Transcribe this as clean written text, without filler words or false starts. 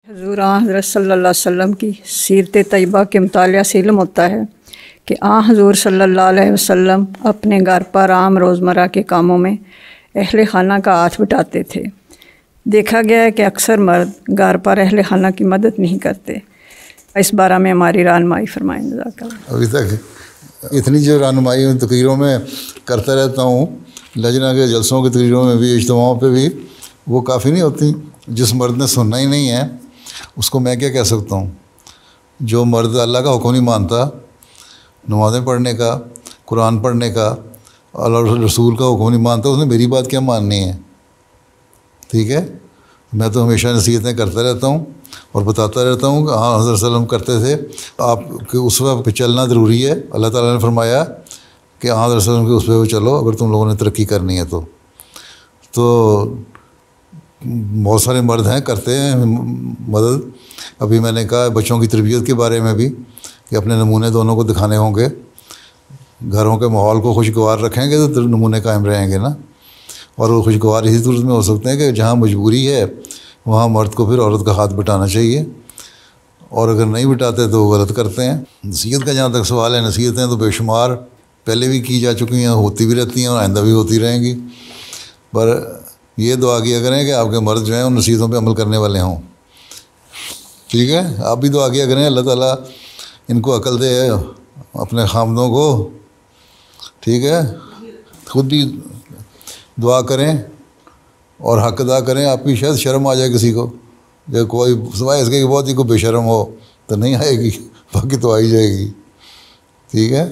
حضور حضرت صلی اللہ علیہ وسلم کی سیرت طیبہ کے مطالعہ سے علم ہوتا ہے کہ حضور صلی اللہ علیہ وسلم اپنے گھر پر عام روزمرہ کے کاموں میں اہل خانہ کا ہاتھ بٹاتے تھے۔ دیکھا گیا ہے کہ اکثر مرد گھر پر اہل خانہ کی مدد نہیں کرتے۔ اس بارے میں ہماری رہنمائی فرمائیں جزاک اللہ۔ ابھی تک اتنی جو رہنمائی ان تقریروں میں کرتا رہتا ہوں، لجنہ کے جلسوں کی تقریروں میں بھی، اجتماعوں پہ بھی، وہ کافی نہیں ہوتی۔ جس مرد نے سننا ہی نہیں ہے اس کو میں کیا کہہ سکتا ہوں؟ جو مرد اللہ کا حکم نہیں مانتا، نمازیں پڑھنے کا، قرآن پڑھنے کا، اللہ رسول کا حکم نہیں مانتا، اس نے میری بات کیا ماننی ہے؟ ٹھیک ہے، میں تو ہمیشہ نصیحتیں کرتا رہتا ہوں اور بتاتا رہتا ہوں کہ حضرت صلی اللہ علیہ وسلم کرتے تھے، آپ کے اسوہ پہ چلنا ضروری ہے۔ اللہ تعالیٰ نے فرمایا کہ حضرت صلی اللہ علیہ وسلم کے اسوے پہ چلو اگر تم لوگوں نے ترقی کرنی ہے تو بہت سارے مرد ہیں کرتے ہیں مدد۔ ابھی میں نے کہا بچوں کی تربیت کے بارے میں بھی کہ اپنے نمونے دونوں کو دکھانے ہوں گے، گھروں کے ماحول کو خوشگوار رکھیں گے تو نمونے قائم رہیں گے نا۔ اور وہ خوشگوار اسی صورت میں ہو سکتے ہیں کہ جہاں مجبوری ہے وہاں مرد کو پھر عورت کا ہاتھ بٹانا چاہیے، اور اگر نہیں بٹاتے تو وہ غلط کرتے ہیں۔ نصیحت کا جہاں تک سوال ہے، نصیحتیں تو بے شمار پہلے بھی کی جا چکی ہیں، ہوتی بھی رہتی ہیں اور آئندہ بھی ہوتی رہیں گی، پر یہ دعا کیا کریں کہ آپ کے مرد جو ہیں ان نصیحتوں پہ عمل کرنے والے ہوں۔ ٹھیک ہے، آپ بھی دعا کیا کریں اللہ تعالیٰ ان کو عقل دے اپنے خامدوں کو۔ ٹھیک ہے، خود بھی دعا کریں اور حق ادا کریں۔ آپ کی شاید شرم آ جائے کسی کو، جب کوئی سوائے اس کے کہ بہت ہی کوئی بے شرم ہو تو نہیں آئے گی، باقی تو آ ہی جائے گی۔ ٹھیک ہے۔